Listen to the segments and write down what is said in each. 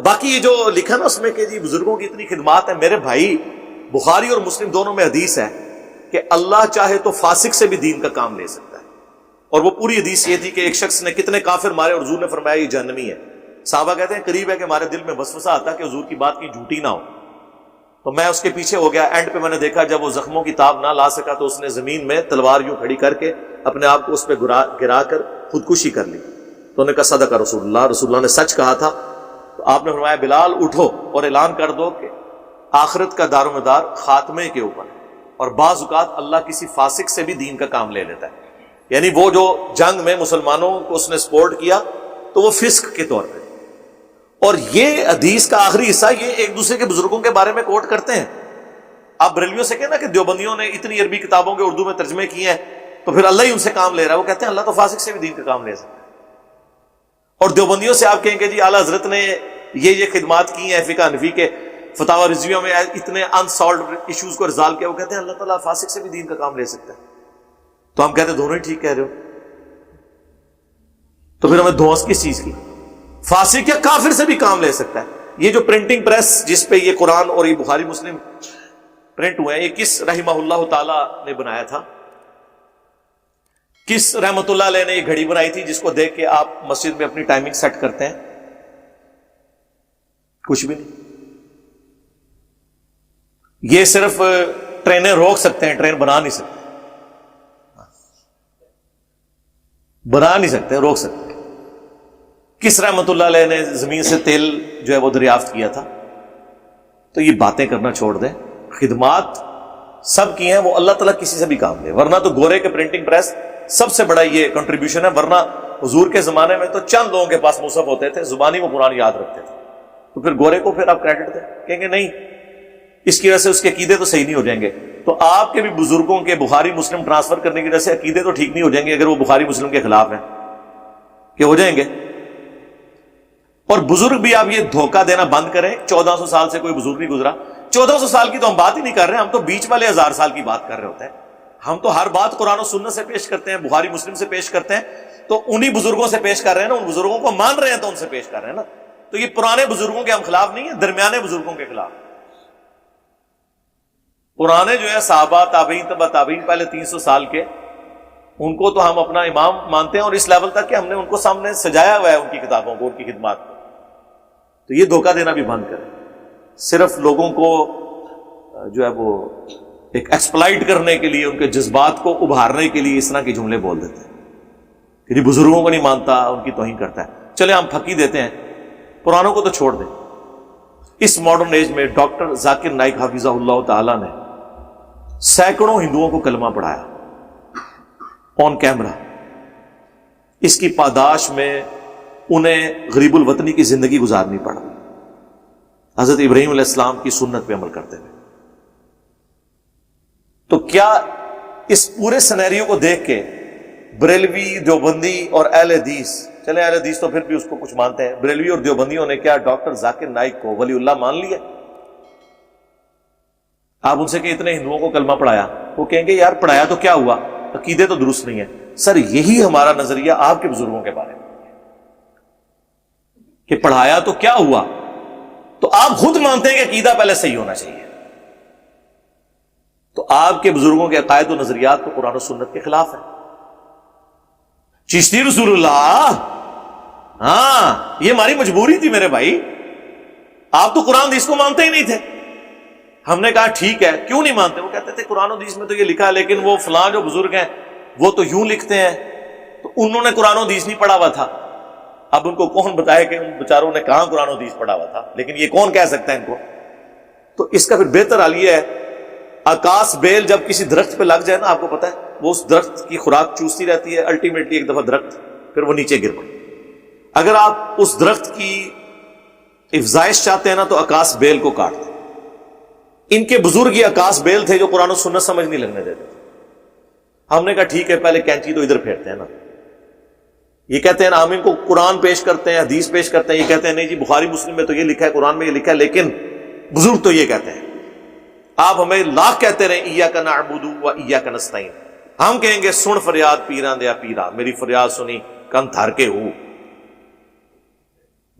باقی یہ جو لکھا نا اس میں کہ جی بزرگوں کی اتنی خدمات ہیں، میرے بھائی بخاری اور مسلم دونوں میں حدیث ہے کہ اللہ چاہے تو فاسق سے بھی دین کا کام لے سکتا ہے، اور وہ پوری حدیث یہ تھی کہ ایک شخص نے کتنے کافر مارے اور حضور نے فرمایا یہ جہنمی ہے۔ صحابہ کہتے ہیں قریب ہے کہ ہمارے دل میں وسوسہ آتا کہ حضور کی بات کی جھوٹی نہ ہو، تو میں اس کے پیچھے ہو گیا۔ اینڈ پہ میں نے دیکھا جب وہ زخموں کی تاب نہ لا سکا تو اس نے زمین میں تلوار یوں کھڑی کر کے اپنے آپ کو اس پہ گرا کر خودکشی کر لی۔ تو انہوں نے کہا صدق رسول اللہ، رسول اللہ نے سچ کہا تھا۔ تو آپ نے فرمایا بلال اٹھو اور اعلان کر دو کہ آخرت کا دار و مدار خاتمے کے اوپر ہے، اور بعض اوقات اللہ کسی فاسق سے بھی دین کا کام لے لیتا ہے۔ یعنی وہ جو جنگ میں مسلمانوں کو اس نے سپورٹ کیا تو وہ فسق کے طور پہ، اور یہ حدیث کا آخری حصہ یہ ایک دوسرے کے بزرگوں کے بارے میں کوٹ کرتے ہیں۔ آپ بریلویوں سے کہنا کہ دیوبندیوں نے اتنی عربی کتابوں کے اردو میں ترجمے کیے ہیں تو پھر اللہ ہی ان سے کام لے رہا ہے، وہ کہتے ہیں اللہ تو فاسق سے بھی دین کا کام لے سکتا ہے۔ اور دیوبندیوں سے آپ کہیں کہ جی اعلیٰ حضرت نے یہ خدمات کی ہیں فقہ حنفی کے فتاوی رضویہ میں اتنے انسالوڈ ایشوز کو ریزالو کیا، وہ کہتے ہیں اللہ تعالیٰ فاسق سے بھی دین کا کام لے سکتا ہے۔ تو ہم کہتے ہیں دونوں ہی ٹھیک کہہ رہے ہو، تو پھر ہمیں دھوس کس چیز کی؟ فاسق یا کافر سے بھی کام لے سکتا ہے۔ یہ جو پرنٹنگ پریس جس پہ یہ قرآن اور یہ بخاری مسلم پرنٹ ہوئے ہیں، یہ کس رحمہ اللہ تعالی نے بنایا تھا؟ کس رحمت اللہ علیہ نے یہ گھڑی بنائی تھی جس کو دیکھ کے آپ مسجد میں اپنی ٹائمنگ سیٹ کرتے ہیں؟ کچھ بھی نہیں۔ یہ صرف ٹرینیں روک سکتے ہیں، ٹرین بنا نہیں سکتے، روک سکتے۔ کس رحمت اللہ علیہ نے زمین سے تیل جو ہے وہ دریافت کیا تھا؟ تو یہ باتیں کرنا چھوڑ دیں، خدمات سب کی ہیں، وہ اللہ تعالیٰ کسی سے بھی کام لے۔ ورنہ تو گورے کے پرنٹنگ پریس سب سے بڑا یہ کنٹریبیوشن ہے، ورنہ حضور کے زمانے میں تو چند لوگوں کے پاس مصحف ہوتے تھے، زبانی وہ قرآن یاد رکھتے تھے، تو پھر گورے کو پھر آپ کریڈٹ دیں، کہیں گے نہیں اس کی وجہ سے اس کے عقیدے تو صحیح نہیں ہو جائیں گے۔ تو آپ کے بھی بزرگوں کے بخاری مسلم ٹرانسفر کرنے کی وجہ سے عقیدے تو ٹھیک نہیں ہو جائیں گے اگر وہ بخاری مسلم کے خلاف ہیں، کہ ہو جائیں گے۔ اور بزرگ بھی آپ یہ دھوکہ دینا بند کریں۔ 1400 سال سے کوئی بزرگ نہیں گزرا، 1400 سال کی تو ہم بات ہی نہیں کر رہے، ہم تو بیچ والے 1000 سال کی بات کر رہے ہوتے ہیں۔ ہم تو ہر بات قرآن و سنت سے پیش کرتے ہیں، بخاری مسلم سے پیش کرتے ہیں، تو انہی بزرگوں سے پیش کر رہے ہیں نا، ان بزرگوں کو مان رہے ہیں تو ان سے پیش کر رہے ہیں نا۔ تو یہ پرانے بزرگوں کے ہم خلاف نہیں ہیں، درمیانے بزرگوں کے خلاف۔ پرانے جو ہے صحابہ، تابعین، تبع تابعین، پہلے 300 سال کے، ان کو تو ہم اپنا امام مانتے ہیں، اور اس لیول تک کہ ہم نے ان کو سامنے سجایا ہوا ہے، ان کی کتابوں کو، ان کی خدمات کو۔ تو یہ دھوکہ دینا بھی بند کریں۔ صرف لوگوں کو جو ہے وہ ایک ایکسپلائٹ کرنے کے لیے، ان کے جذبات کو ابھارنے کے لیے اس طرح کے جملے بول دیتے ہیں کہ جی بزرگوں کو نہیں مانتا، ان کی توہین کرتا ہے۔ چلے ہم پھکی دیتے ہیں، پرانوں کو تو چھوڑ دیں۔ اس ماڈرن ایج میں ڈاکٹر ذاکر نائک حفظہ اللہ تعالی نے سینکڑوں ہندوؤں کو کلمہ پڑھایا آن کیمرہ۔ اس کی پاداش میں انہیں غریب الوطنی کی زندگی گزارنی پڑا، حضرت ابراہیم علیہ السلام کی سنت پہ عمل کرتے ہوئے۔ تو کیا اس پورے سینیریو کو دیکھ کے بریلوی، دیوبندی اور اہل حدیث، چلے اہل حدیث تو پھر بھی اس کو کچھ مانتے ہیں، بریلوی اور دیوبندیوں نے کیا ڈاکٹر ذاکر نائک کو ولی اللہ مان لیا؟ آپ ان سے کہ اتنے ہندوؤں کو کلمہ پڑھایا، وہ کہیں گے یار پڑھایا تو کیا ہوا، عقیدے تو درست نہیں ہے۔ سر یہی ہمارا نظریہ آپ کے بزرگوں کے بارے میں کہ پڑھایا تو کیا ہوا، تو آپ خود مانتے ہیں کہ عقیدہ پہلے صحیح ہونا چاہیے۔ تو آپ کے بزرگوں کے عقائد و نظریات تو قرآن و سنت کے خلاف ہیں۔ چشتی رسول اللہ، ہاں یہ ہماری مجبوری تھی میرے بھائی، آپ تو قرآن حدیث کو مانتے ہی نہیں تھے۔ ہم نے کہا ٹھیک ہے، کیوں نہیں مانتے؟ وہ کہتے تھے قرآن حدیث میں تو یہ لکھا ہے، لیکن وہ فلاں جو بزرگ ہیں وہ تو یوں لکھتے ہیں، تو انہوں نے قرآن حدیث نہیں پڑھا ہوا تھا۔ اب ان کو کون بتائے کہ ان بیچاروں نے کہاں قرآن حدیث پڑھا ہوا تھا، لیکن یہ کون کہہ سکتا ہے ان کو؟ تو اس کا پھر بہتر حال یہ ہے، آکاش بیل جب کسی درخت پہ لگ جائے نا، آپ کو پتا ہے وہ اس درخت کی خوراک چوستی رہتی ہے، الٹیمیٹلی ایک دفعہ درخت پھر وہ نیچے گر پڑے۔ اگر آپ اس درخت کی افزائش چاہتے ہیں نا تو آکاش بیل کو کاٹ دیں۔ ان کے بزرگ یہ آکاش بیل تھے جو قرآن و سنت سمجھ نہیں لگنے دیتے تھے۔ ہم نے کہا ٹھیک ہے، پہلے کینچی تو ادھر پھیرتے ہیں نا۔ یہ کہتے ہیں نا ہم ان کو قرآن پیش کرتے ہیں، حدیث پیش کرتے ہیں، یہ کہتے ہیں نہیں جی بخاری مسلم میں تو یہ لکھا ہے، قرآن میں یہ لکھا ہے، لیکن بزرگ تو یہ کہتے ہیں۔ آپ ہمیں لاکھ کہتے رہے ایاک نعبد و ایاک نستعین، ہم کہیں گے سن فریاد پیراں دیا پیرا، میری فریاد سنی کن تھر کے ہو۔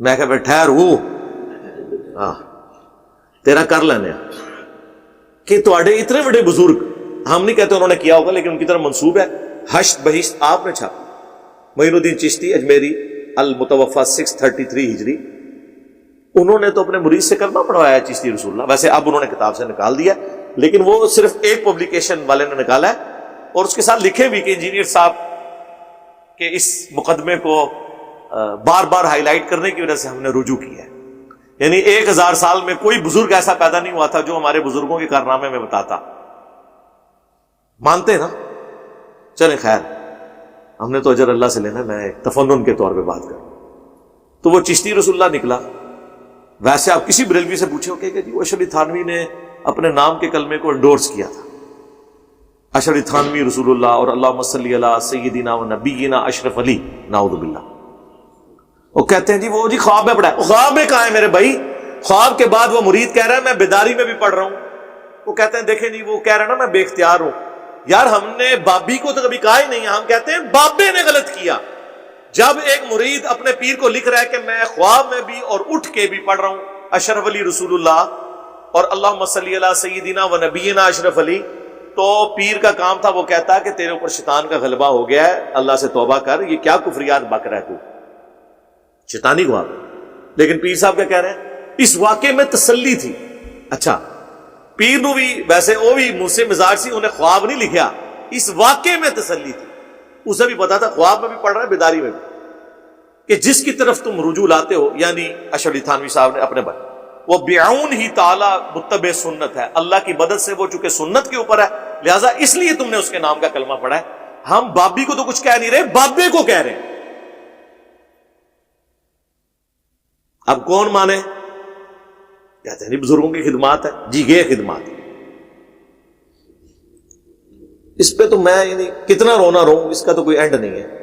میں کہ ٹھہر ہو، تیرا کر لینے کہ تواڈے اتنے بڑے بزرگ، ہم نہیں کہتے انہوں نے کیا ہوگا لیکن ان کی طرف منسوب ہے، حشت بہشت آپ نے چھاپا. معین الدین چشتی اجمیری المتوفا 633 ہجری، انہوں نے تو اپنے مرید سے کلمہ پڑھوایا چشتی رسول اللہ. ویسے اب انہوں نے کتاب سے نکال دیا لیکن وہ صرف ایک پبلیکیشن والے نے نکالا ہے، اور اس کے ساتھ لکھے بھی کہ انجینئر صاحب کہ اس مقدمے کو بار بار ہائی لائٹ کرنے کی وجہ سے ہم نے رجوع کیا ہے. یعنی 1000 سال میں کوئی بزرگ ایسا پیدا نہیں ہوا تھا جو ہمارے بزرگوں کے کارنامے میں بتاتا. مانتے نا؟ چلیں خیر، ہم نے تو اجر اللہ سے لینا، میں ایک تفنن کے طور پہ بات کروں. تو وہ چشتی رسول اللہ نکلا. ویسے آپ کسی بریلوی سے پوچھیں کہ جی وہ اشرف علی تھانوی نے اپنے نام کے کلمے کو انڈورس کیا تھا، اشرف علی تھانوی رسول اللہ اور اللہم صلی علی سیدنا و نبینا اشرف علی، نعوذ باللہ. وہ کہتے ہیں جی وہ جی خواب میں پڑھا ہے. خواب میں کہاں ہے میرے بھائی؟ خواب کے بعد وہ مرید کہہ رہا ہے میں بیداری میں بھی پڑھ رہا ہوں. وہ کہتے ہیں دیکھیں جی وہ کہہ رہا ہے نا میں بے اختیار ہوں. یار ہم نے بابی کو تو کبھی کہا ہی نہیں، ہم کہتے ہیں بابے نے غلط کیا. جب ایک مرید اپنے پیر کو لکھ رہا ہے کہ میں خواب میں بھی اور اٹھ کے بھی پڑھ رہا ہوں اشرف علی رسول اللہ اور اللہم صلی علی سیدنا و نبینا اشرف علی، تو پیر کا کام تھا وہ کہتا کہ تیرے اوپر شیطان کا غلبہ ہو گیا ہے، اللہ سے توبہ کر، یہ کیا کفریات بک رہا ہے تو، شیطانی خواب. لیکن پیر صاحب کیا کہہ رہے ہیں؟ اس واقعے میں تسلی تھی. اچھا پیر نو بھی ویسے وہ بھی مجھ سے مزاج سی، انہیں خواب نہیں لکھا، اس واقعے میں تسلی تھی. اسے بھی پتا تھا خواب میں بھی پڑھ رہا ہے بیداری میں بھی، کہ جس کی طرف تم رجوع لاتے ہو، یعنی اشرف علی تھانوی صاحب نے اپنے بات، وہ بعون ہی تعالی متبع سنت ہے، اللہ کی مدد سے وہ چونکہ سنت کے اوپر ہے لہذا اس لیے تم نے اس کے نام کا کلمہ پڑھا ہے. ہم بابی کو تو کچھ کہہ نہیں رہے، بابے کو کہہ رہے ہیں. اب کون مانے؟ کہتے ہیں نہیں بزرگوں کی خدمات ہے. جی یہ خدمات ہے، اس پہ تو میں یعنی کتنا رونا رو، اس کا تو کوئی اینڈ نہیں ہے.